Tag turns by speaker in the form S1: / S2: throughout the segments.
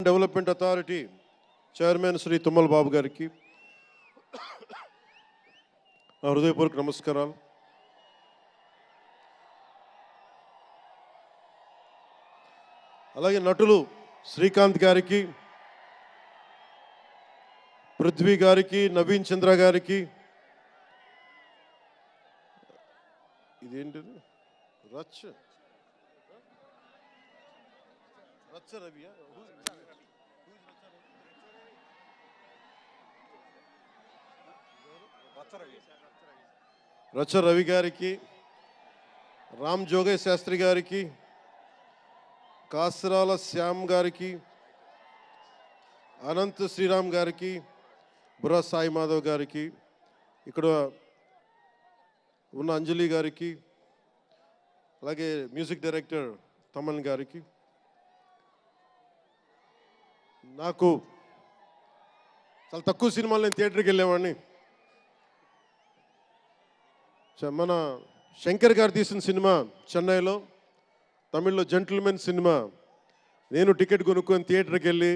S1: Development authority chairman Shri Tummala Babu గారికి నా హృదయపూర్వక నమస్కారాలు. అలాగే నటులు శ్రీకాంత్ గారికి, పృథ్వీ గారికి, నవీన్ చంద్ర గారికి, ఇదేంటిది రచ్చ రవియా రచ్చ రవి గారికి, రామ్ జోగయ్య శాస్త్రి గారికి, కాసరాల శ్యామ్ గారికి, అనంత్ శ్రీరామ్ గారికి, బుర్రా సాయి మాధవ్ గారికి, ఇక్కడ ఉన్న అంజలి గారికి, అలాగే మ్యూజిక్ డైరెక్టర్ తమన్ గారికి, నాకు చాలా తక్కువ సినిమాలు నేను థియేటర్కి వెళ్ళేవాడిని. మన శంకర్ గారు తీసిన సినిమా చెన్నైలో, తమిళ్లో జెంటిల్మెన్ సినిమా నేను టికెట్ కొనుక్కొని థియేటర్కి వెళ్ళి,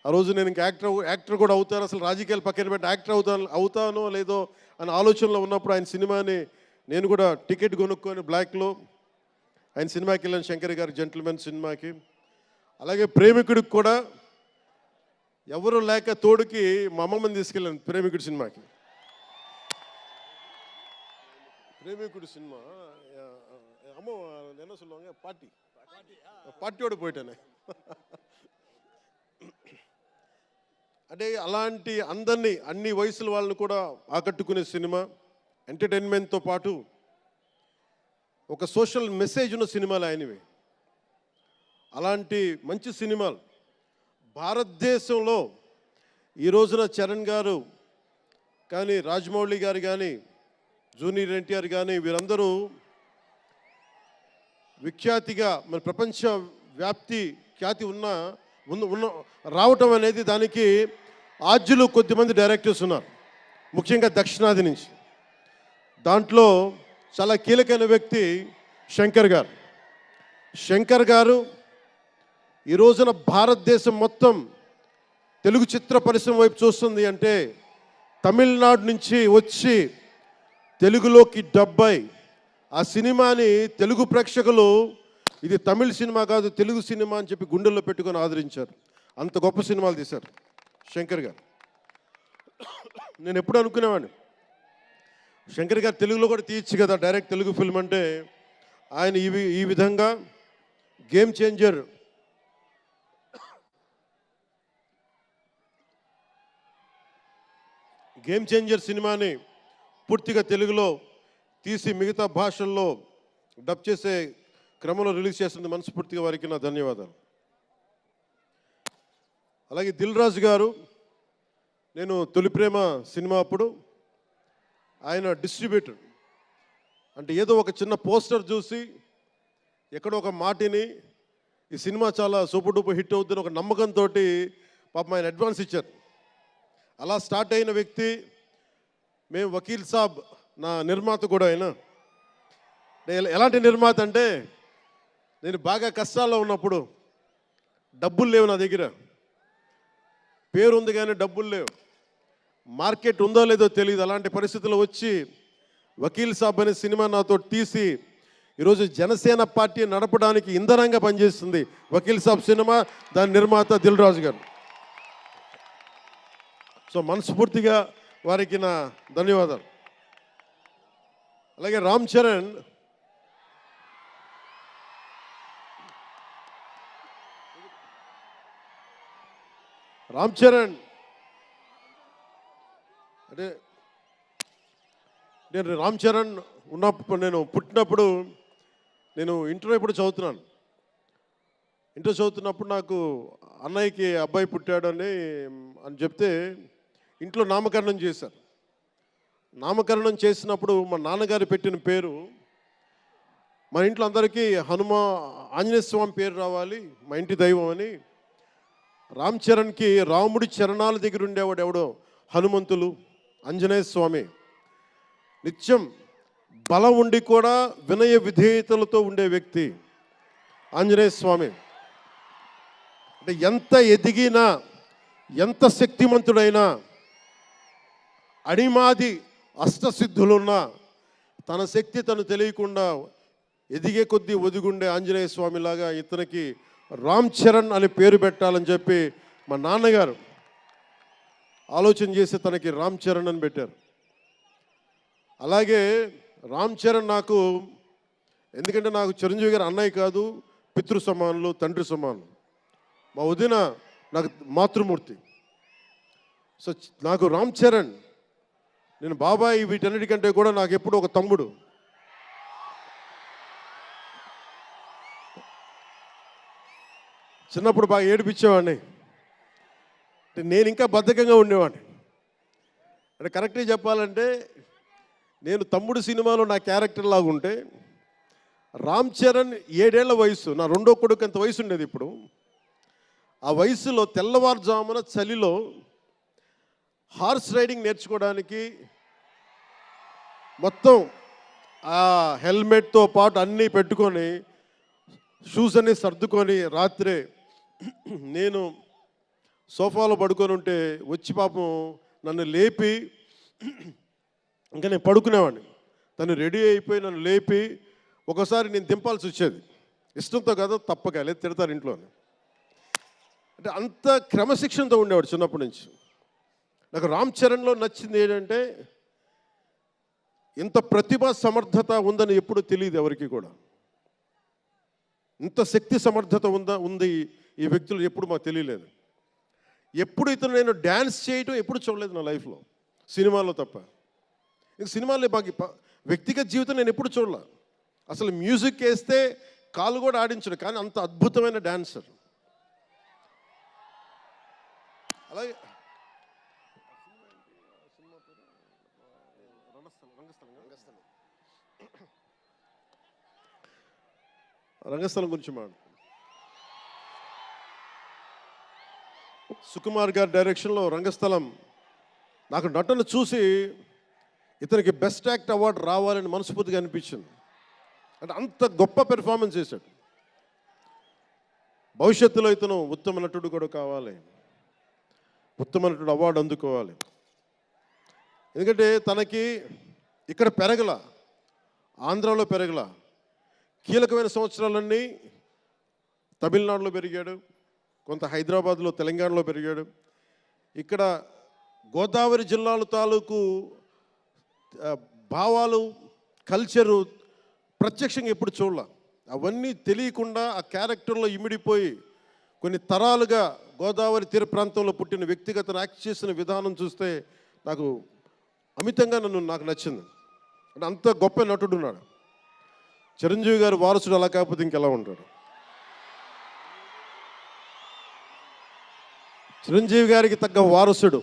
S1: ఆ రోజు నేను ఇంకా యాక్టర్ కూడా అవుతాను, అసలు రాజకీయాలు పక్కన పెట్టి యాక్టర్ అవుతానో లేదో అనే ఆలోచనలో ఉన్నప్పుడు ఆయన సినిమాని నేను కూడా టికెట్ కొనుక్కొని బ్లాక్లో ఆయన సినిమాకి వెళ్ళాను, శంకర్ గారి జెంటిల్మెన్ సినిమాకి. అలాగే ప్రేమికుడికి కూడా ఎవరు లేక తోడుకి మా అమ్మమ్మని తీసుకెళ్ళాను ప్రేమికుడి సినిమాకి. ప్రేమికుడి సినిమా అమ్మ என்ன சொல்லுவாங்க పార్టీயோடு పోయిటానే. అంటే అలాంటి అందరినీ, అన్ని వయసుల వాళ్ళని కూడా ఆకట్టుకునే సినిమా, ఎంటర్టైన్మెంట్తో పాటు ఒక సోషల్ మెసేజ్ ఉన్న సినిమాలు ఆయనవి. అలాంటి మంచి సినిమాలు భారతదేశంలో ఈ రోజున చరణ్ గారు కానీ, రాజమౌళి గారు కానీ, జూనియర్ ఎన్టీఆర్ కానీ, వీరందరూ విఖ్యాతిగా మన ప్రపంచ ఖ్యాతి ఉన్న రావటం అనేది, దానికి ఆద్యులు కొద్దిమంది డైరెక్టర్స్ ఉన్నారు, ముఖ్యంగా దక్షిణాది నుంచి. దాంట్లో చాలా కీలకమైన వ్యక్తి శంకర్ గారు. శంకర్ గారు ఈ రోజున భారతదేశం మొత్తం తెలుగు చిత్ర పరిశ్రమ వైపు చూస్తుంది అంటే, తమిళనాడు నుంచి వచ్చి తెలుగులోకి డబ్బై ఆ సినిమాని తెలుగు ప్రేక్షకులు ఇది తమిళ సినిమా కాదు తెలుగు సినిమా అని చెప్పి గుండెల్లో పెట్టుకొని ఆదరించారు. అంత గొప్ప సినిమాలు తీశారు శంకర్ గారు. నేను ఎప్పుడు అనుకునేవాడిని, శంకర్ గారు తెలుగులో కూడా తీయచ్చు కదా డైరెక్ట్ తెలుగు ఫిల్మ్ అంటే. ఆయన ఈ విధంగా గేమ్ చేంజర్ సినిమాని పూర్తిగా తెలుగులో తీసి మిగతా భాషల్లో డబ్ చేసే క్రమంలో రిలీజ్ చేస్తుంది. మనస్ఫూర్తిగా వారికి నా ధన్యవాదాలు. అలాగే దిల్ రాజు గారు, నేను తొలి ప్రేమ సినిమా అప్పుడు ఆయన డిస్ట్రిబ్యూటర్. అంటే ఏదో ఒక చిన్న పోస్టర్ చూసి ఎక్కడో ఒక మాటిని ఈ సినిమా చాలా సూపర్ డూపర్ హిట్ అవుతుంది ఒక నమ్మకంతో పాపం ఆయన అడ్వాన్స్ ఇచ్చారు. అలా స్టార్ట్ అయిన వ్యక్తి. మేము వకీల్ సాబ్ నా నిర్మాత కూడా అయినా. ఎలాంటి నిర్మాత అంటే, నేను బాగా కష్టాల్లో ఉన్నప్పుడు, డబ్బులు లేవు నా దగ్గర, పేరు ఉంది కానీ డబ్బులు లేవు, మార్కెట్ ఉందో లేదో తెలియదు, అలాంటి పరిస్థితుల్లో వచ్చి వకీల్ సాబ్ అనే సినిమా నాతో తీసి ఈరోజు జనసేన పార్టీ నడపడానికి ఇంధనంగా పనిచేస్తుంది వకీల్ సాబ్ సినిమా. దాని నిర్మాత దిల్ రాజు గారు. సో మనస్ఫూర్తిగా వారికి నా ధన్యవాదాలు. అలాగే రామ్ చరణ్, అంటే నేను రామ్ చరణ్ ఉన్నప్పుడు, నేను పుట్టినప్పుడు, నేను ఇంటర్ ఇప్పుడు చదువుతున్నాను. ఇంటర్ చదువుతున్నప్పుడు నాకు అన్నయ్యకి అబ్బాయి పుట్టాడు అని చెప్తే ఇంట్లో నామకరణం చేశారు. నామకరణం చేసినప్పుడు మా నాన్నగారు పెట్టిన పేరు, మా ఇంట్లో అందరికీ ఆంజనేయ స్వామి పేరు రావాలి, మా ఇంటి దైవం అని. రామ్ చరణ్కి రాముడి చరణాల దగ్గర ఉండేవాడు ఎవడో హనుమంతులు, ఆంజనేయ స్వామి. నిత్యం బలం ఉండి కూడా వినయ విధేయతలతో ఉండే వ్యక్తి ఆంజనేయ స్వామి. అంటే ఎంత ఎదిగినా, ఎంత శక్తిమంతుడైనా, అణిమాది అష్టసిద్ధులున్నా తన శక్తి తను తెలియకుండా ఎదిగే కొద్దీ ఒదిగుండే ఆంజనేయ స్వామిలాగా ఇతనికి రామ్ చరణ్ అని పేరు పెట్టాలని చెప్పి మా నాన్నగారు ఆలోచన చేసి తనకి రామ్ చరణ్ అని పెట్టారు. అలాగే రామ్ చరణ్ నాకు, ఎందుకంటే నాకు చిరంజీవి గారు అన్నయ్య కాదు, పితృ సమానులు, తండ్రి సమానులు. మా వదిన నాకు మాతృమూర్తి. సో నాకు రామ్ చరణ్, నేను బాబాయ్ వీటన్నిటికంటే కూడా నాకు ఎప్పుడు ఒక తమ్ముడు. చిన్నప్పుడు బాగా ఏడిపించేవాడిని, నేను ఇంకా బద్ధకంగా ఉండేవాడిని. అంటే కరెక్ట్గా చెప్పాలంటే నేను తమ్ముడు సినిమాలో నా క్యారెక్టర్ లాగా ఉంటే, రామ్ చరణ్ 7 ఏళ్ల వయసు, నా రెండో కొడుకు అంత వయసు ఉండేది. ఇప్పుడు ఆ వయసులో తెల్లవారుజామున చలిలో హార్స్ రైడింగ్ నేర్చుకోవడానికి మొత్తం ఆ హెల్మెట్తో పాటు అన్నీ పెట్టుకొని, షూస్ అన్నీ సర్దుకొని రాత్రే నేను సోఫాలో పడుకొని ఉంటే వచ్చి పాపం నన్ను లేపి, ఇంకా నేను పడుకునేవాడిని, తను రెడీ అయిపోయి నన్ను లేపి ఒకసారి నేను దింపాల్సి వచ్చేది. ఇష్టంతో కదా, తప్పక, లేదు తిడతారు ఇంట్లో. అంటే అంత క్రమశిక్షణతో ఉండేవాడు చిన్నప్పటి నుంచి. నాకు రామ్ చరణ్లో నచ్చింది ఏంటంటే, ఇంత ప్రతిభ సమర్థత ఉందని ఎప్పుడు తెలియదు ఎవరికి కూడా. ఇంత శక్తి సమర్థత ఉంది ఈ వ్యక్తులు ఎప్పుడు మాకు తెలియలేదు. ఎప్పుడు ఇతను నేను డ్యాన్స్ చేయటం ఎప్పుడు చూడలేదు నా లైఫ్లో, సినిమాలో తప్ప. ఇంక సినిమాలో మాకు వ్యక్తిగత జీవితం నేను ఎప్పుడు చూడలే. అసలు మ్యూజిక్ వేస్తే కాలు కూడా ఆడించడు, కానీ అంత అద్భుతమైన డాన్సర్. అలాగే రంగస్థలం గురించి మాట, సుకుమార్ గారి డైరెక్షన్లో రంగస్థలం, నాకు నటన చూసి ఇతనికి బెస్ట్ యాక్ట్ అవార్డు రావాలని మనస్ఫూర్తిగా అనిపించింది. అంటే అంత గొప్ప పెర్ఫార్మెన్స్ చేశాడు. భవిష్యత్తులో ఇతను ఉత్తమ నటుడు కూడా కావాలి, ఉత్తమ నటుడు అవార్డు అందుకోవాలి. ఎందుకంటే తనకి ఇక్కడ పెరగల, ఆంధ్రాలో పెరగల, కీలకమైన సంవత్సరాలన్నీ తమిళనాడులో పెరిగాడు, కొంత హైదరాబాద్లో, తెలంగాణలో పెరిగాడు. ఇక్కడ గోదావరి జిల్లాల తాలూకు భావాలు, కల్చరు ప్రత్యక్షంగా ఎప్పుడు చూడాల. అవన్నీ తెలియకుండా ఆ క్యారెక్టర్లో ఇమిడిపోయి కొన్ని తరాలుగా గోదావరి తీర ప్రాంతంలో పుట్టిన వ్యక్తిగత యాక్ట్ చేసిన విధానం చూస్తే నాకు అమితంగా నాకు నచ్చింది. అంటే అంత గొప్ప నటుడు ఉన్నాడు. చిరంజీవి గారు వారసుడు అలా కాకపోతే ఇంకెలా ఉంటాడు. చిరంజీవి గారికి తగ్గ వారసుడు.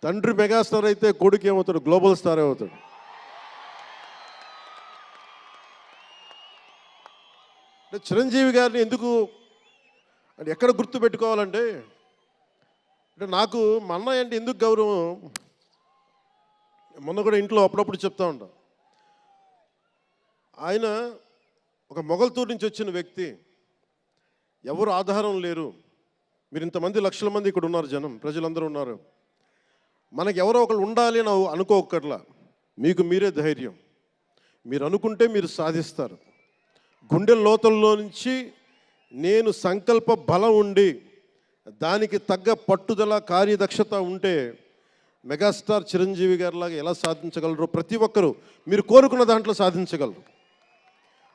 S1: తండ్రి మెగాస్టార్ అయితే కొడుకు ఏమవుతాడు, గ్లోబల్ స్టార్ అవుతాడు. అంటే చిరంజీవి గారిని ఎందుకు అంటే ఎక్కడ గుర్తు పెట్టుకోవాలంటే, అంటే నాకు మా అన్నయ్య అంటే ఎందుకు గౌరవం, మొన్న కూడా ఇంట్లో అప్పుడప్పుడు చెప్తా ఉంటాం. ఆయన ఒక మొగల్తూరు నుంచి వచ్చిన వ్యక్తి, ఎవరు ఆధారం లేరు. మీరు ఇంతమంది లక్షల మంది ఇక్కడ ఉన్నారు, జనం, ప్రజలందరూ ఉన్నారు. మనకు ఎవరో ఒకరు ఉండాలి అని అనుకోకర్లా, మీకు మీరే ధైర్యం. మీరు అనుకుంటే మీరు సాధిస్తారు. గుండె లోతుల్లో నుంచి నేను సంకల్ప బలం ఉండి దానికి తగ్గ పట్టుదల, కార్యదక్షత ఉంటే మెగాస్టార్ చిరంజీవి గారిలాగా ఎలా సాధించగలరో ప్రతి ఒక్కరూ మీరు కోరుకున్న దాంట్లో సాధించగలరు.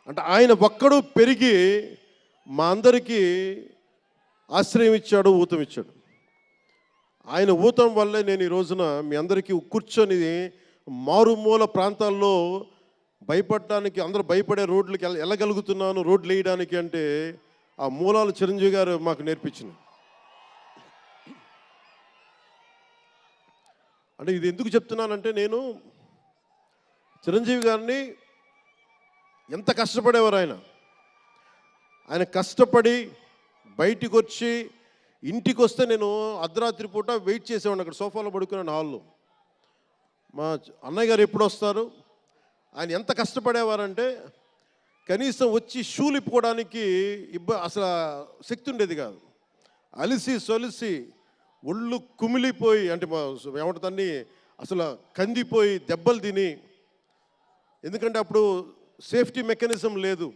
S1: అంటే ఆయన ఒక్కడు పెరిగి మా అందరికీ ఆశ్రయం ఇచ్చాడు, ఊతం ఇచ్చాడు. ఆయన ఊతం వల్లే నేను ఈ రోజున మీ అందరికీ కూర్చొని మారుమూల ప్రాంతాల్లో భయపడటానికి, అందరూ భయపడే రోడ్లకి వెళ్ళగలుగుతున్నాను, రోడ్లు వేయడానికి. అంటే ఆ మూలాలు చిరంజీవి గారు మాకు నేర్పించింది. అంటే ఇది ఎందుకు చెప్తున్నానంటే, నేను చిరంజీవి గారిని ఎంత కష్టపడేవారు ఆయన కష్టపడి బయటికి వచ్చి ఇంటికి వస్తే నేను అర్ధరాత్రి పూట వెయిట్ చేసేవాడిని అక్కడ సోఫాలో పడుకున్నాను హాల్లో. మా అన్నయ్య గారు ఎప్పుడు వస్తారు, ఆయన ఎంత కష్టపడేవారంటే కనీసం వచ్చి షూలు ఇప్పుకోవడానికి అసలు శక్తి ఉండేది కాదు. అలిసి సొలిసి ఒళ్ళు కుమిలిపోయి, అంటే ఏమంటుందని అసలు కందిపోయి దెబ్బలు తిని, ఎందుకంటే అప్పుడు సేఫ్టీ మెకానిజం లేదు.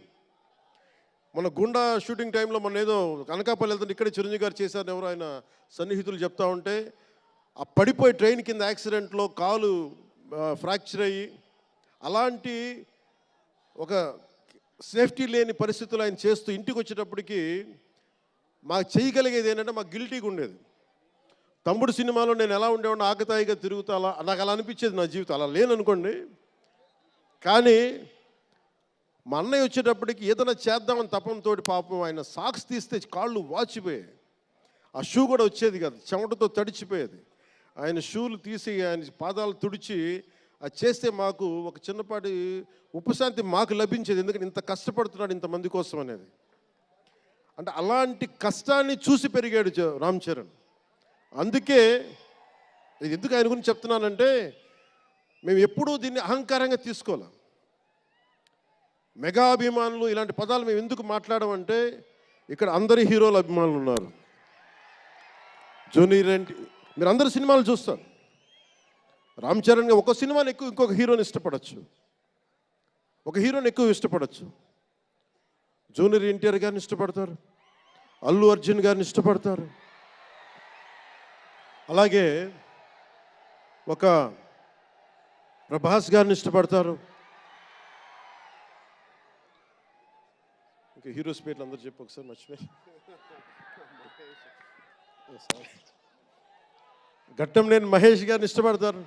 S1: మన గుండా షూటింగ్ టైంలో మన ఏదో అనకాపల్లి వెళ్తుంటే ఇక్కడే చిరంజీవి గారు చేశారని ఎవరో ఆయన సన్నిహితులు చెప్తా ఉంటే, ఆ పడిపోయి ట్రైన్ కింద యాక్సిడెంట్లో కాలు ఫ్రాక్చర్ అయ్యి, అలాంటి ఒక సేఫ్టీ లేని పరిస్థితులు ఆయన చేస్తూ ఇంటికి వచ్చేటప్పటికి మాకు చేయగలిగేది ఏంటంటే మాకు గిల్టీగా ఉండేది. తమ్ముడు సినిమాలో నేను ఎలా ఉండేవాడిని, ఆకతాయిగా తిరుగుతా, అలా నాకు అలా అనిపించేది నా జీవితం. అలా లేననుకోండి, కానీ మా అన్నయ్య వచ్చేటప్పటికి ఏదైనా చేద్దామని తపంతో పాపం ఆయన సాక్స్ తీస్తే కాళ్ళు వాచిపోయాయి. ఆ షూ కూడా వచ్చేది కాదు, చెమటతో తడిచిపోయేది. ఆయన షూలు తీసి ఆయన పాదాలు తుడిచి అది చేస్తే మాకు ఒక చిన్నపాటి ఉపశాంతి మాకు లభించేది. ఎందుకంటే ఇంత కష్టపడుతున్నాడు ఇంతమంది కోసం అనేది. అంటే అలాంటి కష్టాన్ని చూసి పెరిగాడు రామ్ చరణ్. అందుకే ఇది ఎందుకు ఆయన గురించి చెప్తున్నానంటే, మేము ఎప్పుడూ దీన్ని అహంకారంగా తీసుకోవాలి. మెగా అభిమానులు ఇలాంటి పదాలు మేము ఎందుకు మాట్లాడమంటే, ఇక్కడ అందరి హీరోల అభిమానులు ఉన్నారు. జూనియర్ ఎన్టీ, మీరు అందరు సినిమాలు చూస్తారు. రామ్ చరణ్ ఒక సినిమాని ఎక్కువ ఇంకొక హీరోని ఇష్టపడచ్చు, ఒక హీరోని ఎక్కువ ఇష్టపడచ్చు. జూనియర్ ఎన్టీఆర్ గారిని ఇష్టపడతారు, అల్లు అర్జున్ గారిని ఇష్టపడతారు, అలాగే ఒక ప్రభాస్ గారిని ఇష్టపడతారు. ఇంకా హీరోస్ పేర్లు అందరూ చెప్పి ఒకసారి మర్చిపోయి. ఘట్టంనేని మహేష్ గారిని ఇష్టపడతారు.